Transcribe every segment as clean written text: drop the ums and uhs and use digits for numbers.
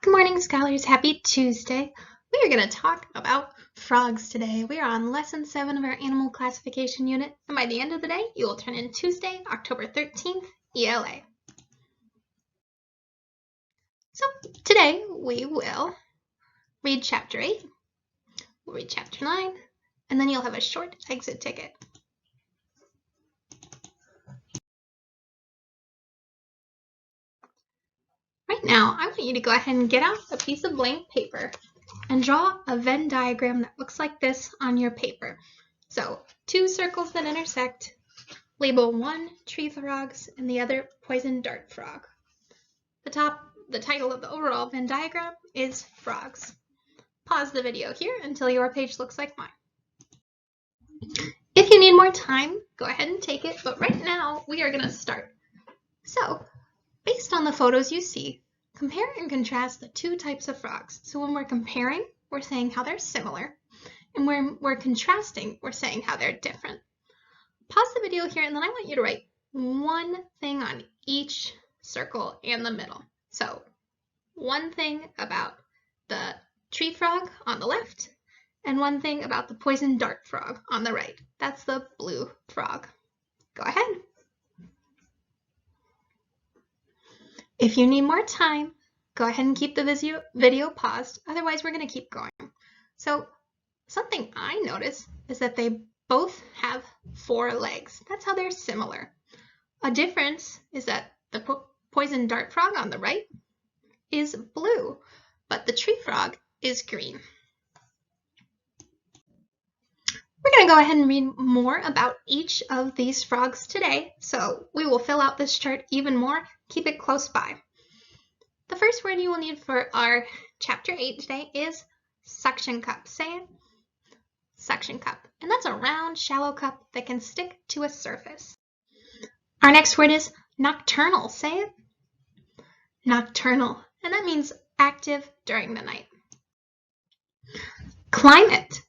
Good morning, scholars. Happy Tuesday. We are going to talk about frogs today. We are on lesson 7 of our animal classification unit, and by the end of the day, you will turn in Tuesday, October 13th, ELA. So today we will read chapter 8, we'll read chapter 9, and then you'll have a short exit ticket. Right now, I want you to go ahead and get out a piece of blank paper and draw a Venn diagram that looks like this on your paper. So, two circles that intersect, label one tree frogs and the other poison dart frog. The title of the overall Venn diagram is frogs. Pause the video here until your page looks like mine. If you need more time, go ahead and take it, but right now we are going to start. So, based on the photos you see, compare and contrast the two types of frogs. So when we're comparing, we're saying how they're similar, and when we're contrasting, we're saying how they're different. Pause the video here, and then I want you to write one thing on each circle and the middle. So one thing about the tree frog on the left, and one thing about the poison dart frog on the right. That's the blue frog. Go ahead. If you need more time, go ahead and keep the video paused. Otherwise, we're going to keep going. So something I notice is that they both have 4 legs. That's how they're similar. A difference is that the poison dart frog on the right is blue, but the tree frog is green. We're going to go ahead and read more about each of these frogs today, so we will fill out this chart even more. Keep it close by. The first word you will need for our chapter 8 today is suction cup. Say it. Suction cup. And that's a round, shallow cup that can stick to a surface. Our next word is nocturnal. Say it. Nocturnal. And that means active during the night. Climate.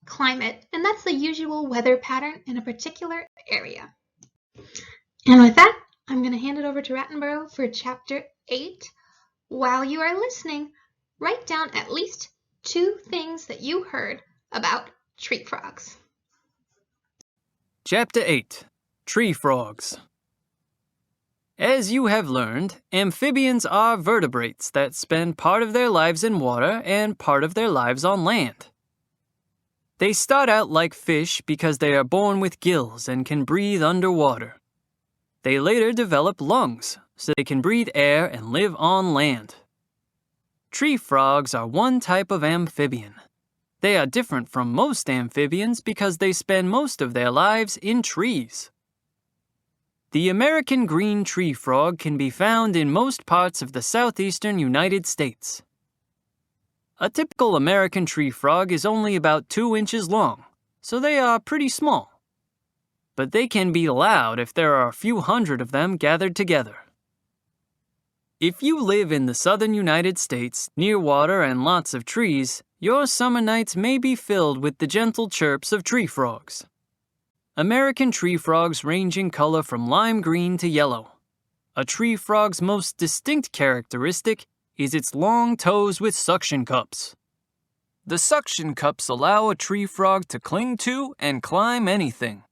Climate. And that's the usual weather pattern in a particular area. And with that, I'm going to hand it over to Rattenborough for chapter 8. While you are listening, write down at least 2 things that you heard about tree frogs. Chapter 8. Tree Frogs. As you have learned, amphibians are vertebrates that spend part of their lives in water and part of their lives on land. They start out like fish because they are born with gills and can breathe underwater. They later develop lungs so they can breathe air and live on land. Tree frogs are one type of amphibian. They are different from most amphibians because they spend most of their lives in trees. The American green tree frog can be found in most parts of the southeastern United States. A typical American tree frog is only about 2 inches long, so they are pretty small. But they can be loud if there are a few hundred of them gathered together. If you live in the southern United States, near water and lots of trees, your summer nights may be filled with the gentle chirps of tree frogs. American tree frogs range in color from lime green to yellow. A tree frog's most distinct characteristic is its long toes with suction cups. The suction cups allow a tree frog to cling to and climb anything.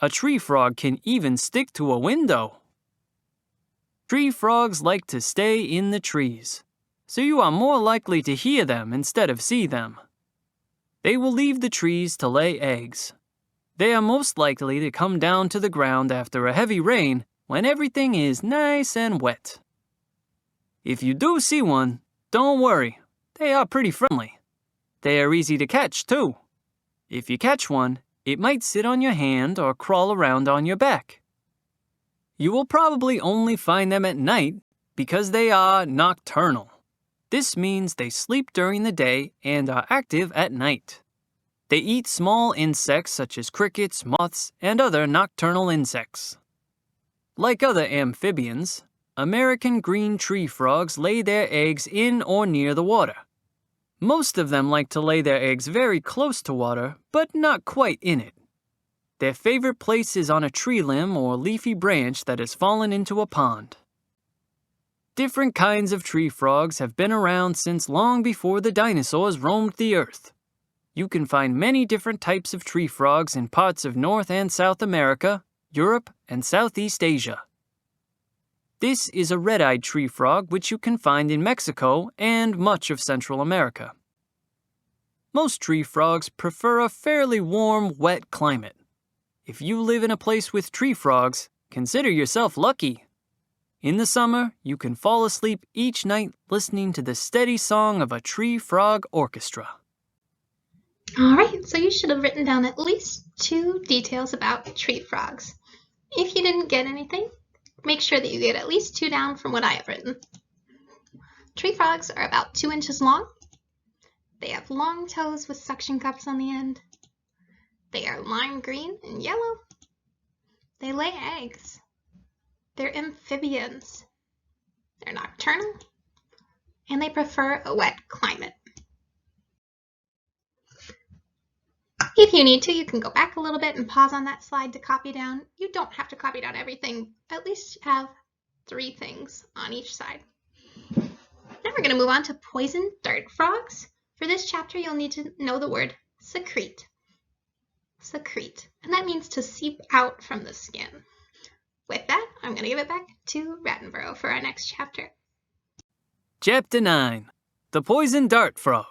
A tree frog can even stick to a window. Tree frogs like to stay in the trees, so you are more likely to hear them instead of see them. They will leave the trees to lay eggs. They are most likely to come down to the ground after a heavy rain when everything is nice and wet. If you do see one, don't worry, they are pretty friendly. They are easy to catch too. If you catch one, it might sit on your hand or crawl around on your back. You will probably only find them at night because they are nocturnal. This means they sleep during the day and are active at night. They eat small insects such as crickets, moths, and other nocturnal insects. Like other amphibians, American green tree frogs lay their eggs in or near the water. Most of them like to lay their eggs very close to water, but not quite in it. Their favorite place is on a tree limb or leafy branch that has fallen into a pond. Different kinds of tree frogs have been around since long before the dinosaurs roamed the earth. You can find many different types of tree frogs in parts of North and South America, Europe, and Southeast Asia. This is a red-eyed tree frog which you can find in Mexico and much of Central America. Most tree frogs prefer a fairly warm, wet climate. If you live in a place with tree frogs, consider yourself lucky. In the summer, you can fall asleep each night listening to the steady song of a tree frog orchestra. All right, so you should have written down at least 2 details about tree frogs. If you didn't get anything, make sure that you get at least 2 down from what I have written. Tree frogs are about 2 inches long. They have long toes with suction cups on the end. They are lime green and yellow. They lay eggs. They're amphibians. They're nocturnal. And they prefer a wet climate. If you need to, you can go back a little bit and pause on that slide to copy down. You don't have to copy down everything. At least have 3 things on each side. Now we're going to move on to poison dart frogs. For this chapter, you'll need to know the word secrete. Secrete. And that means to seep out from the skin. With that, I'm going to give it back to Rattenborough for our next chapter. Chapter 9. The Poison Dart Frog.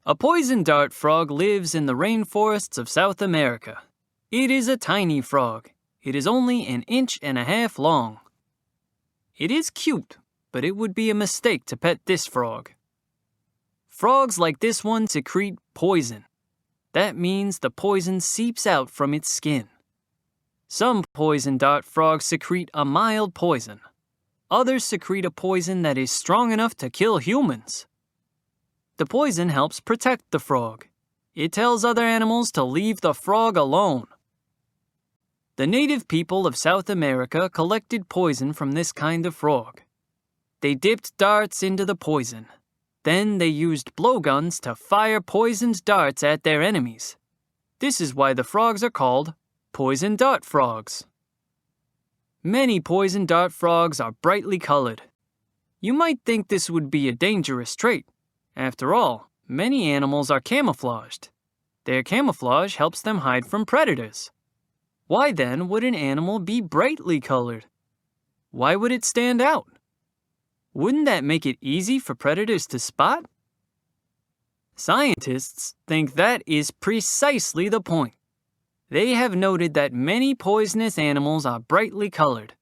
A poison dart frog lives in the rainforests of South America. It is a tiny frog. It is only 1.5 inches long. It is cute, but it would be a mistake to pet this frog. Frogs like this one secrete poison. That means the poison seeps out from its skin. Some poison dart frogs secrete a mild poison. Others secrete a poison that is strong enough to kill humans. The poison helps protect the frog. It tells other animals to leave the frog alone. The native people of South America collected poison from this kind of frog. They dipped darts into the poison. Then they used blowguns to fire poisoned darts at their enemies. This is why the frogs are called poison dart frogs. Many poison dart frogs are brightly colored. You might think this would be a dangerous trait. After all, many animals are camouflaged. Their camouflage helps them hide from predators. Why then would an animal be brightly colored? Why would it stand out? Wouldn't that make it easy for predators to spot? Scientists think that is precisely the point. They have noted that many poisonous animals are brightly colored.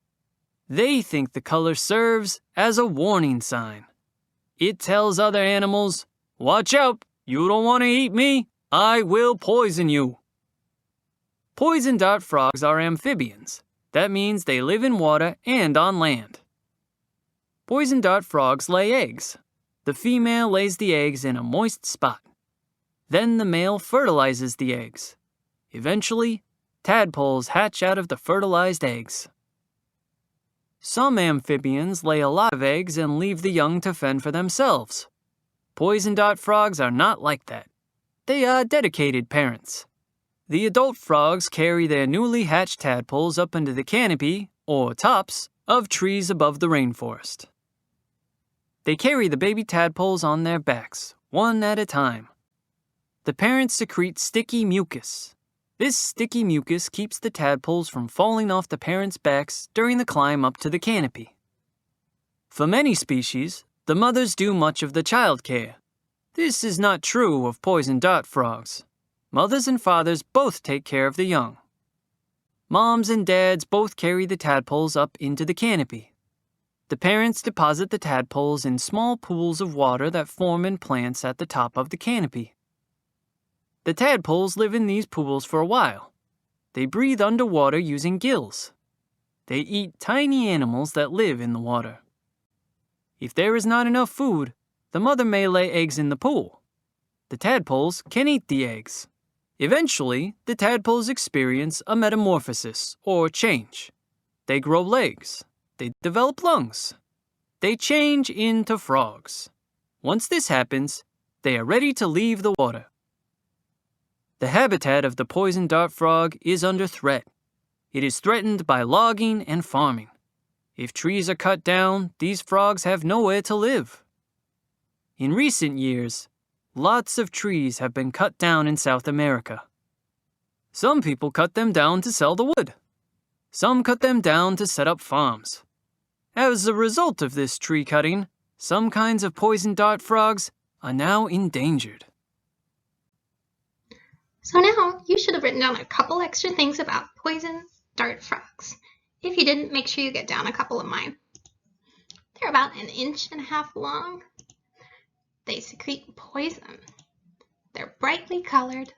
They think the color serves as a warning sign. It tells other animals, "Watch out, you don't want to eat me, I will poison you." Poison dart frogs are amphibians. That means they live in water and on land. Poison dart frogs lay eggs. The female lays the eggs in a moist spot. Then the male fertilizes the eggs. Eventually, tadpoles hatch out of the fertilized eggs. Some amphibians lay a lot of eggs and leave the young to fend for themselves. Poison dart frogs are not like that. They are dedicated parents. The adult frogs carry their newly hatched tadpoles up into the canopy, or tops, of trees above the rainforest. They carry the baby tadpoles on their backs, one at a time. The parents secrete sticky mucus. This sticky mucus keeps the tadpoles from falling off the parents' backs during the climb up to the canopy. For many species, the mothers do much of the child care. This is not true of poison dart frogs. Mothers and fathers both take care of the young. Moms and dads both carry the tadpoles up into the canopy. The parents deposit the tadpoles in small pools of water that form in plants at the top of the canopy. The tadpoles live in these pools for a while. They breathe underwater using gills. They eat tiny animals that live in the water. If there is not enough food, the mother may lay eggs in the pool. The tadpoles can eat the eggs. Eventually, the tadpoles experience a metamorphosis, or change. They grow legs. They develop lungs. They change into frogs. Once this happens, they are ready to leave the water. The habitat of the poison dart frog is under threat. It is threatened by logging and farming. If trees are cut down, these frogs have nowhere to live. In recent years, lots of trees have been cut down in South America. Some people cut them down to sell the wood. Some cut them down to set up farms. As a result of this tree cutting, some kinds of poison dart frogs are now endangered. So now you should have written down a couple extra things about poison dart frogs. If you didn't, make sure you get down a couple of mine. They're about 1.5 inches long. They secrete poison. They're brightly colored.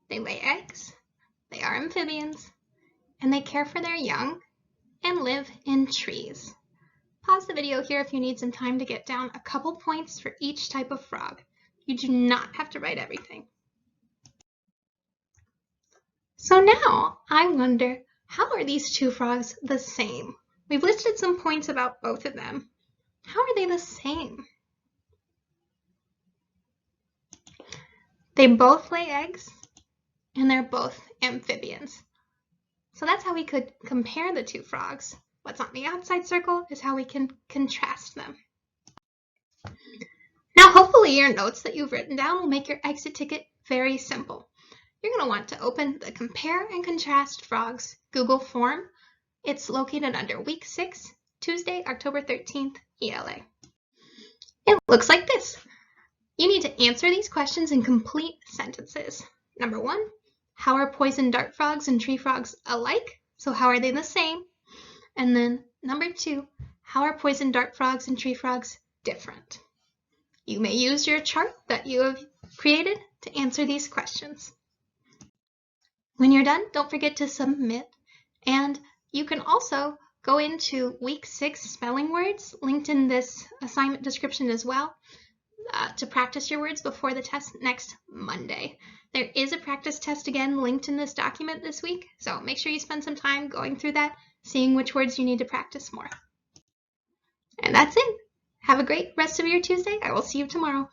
They lay eggs. They are amphibians. And they care for their young and live in trees. Pause the video here if you need some time to get down a couple points for each type of frog. You do not have to write everything. So now I wonder, how are these two frogs the same? We've listed some points about both of them. How are they the same? They both lay eggs and they're both amphibians. So that's how we could compare the two frogs. What's on the outside circle is how we can contrast them. Now hopefully your notes that you've written down will make your exit ticket very simple. You're going to want to open the Compare and Contrast Frogs Google form. It's located under Week 6, Tuesday, October 13th, ELA. It looks like this. You need to answer these questions in complete sentences. Number 1, how are poison dart frogs and tree frogs alike? So how are they the same? And then number 2, how are poison dart frogs and tree frogs different? You may use your chart that you have created to answer these questions. When you're done, don't forget to submit. And you can also go into Week 6 spelling words, linked in this assignment description as well, to practice your words before the test next Monday. There is a practice test again linked in this document this week, so make sure you spend some time going through that, seeing which words you need to practice more. And that's it. Have a great rest of your Tuesday. I will see you tomorrow.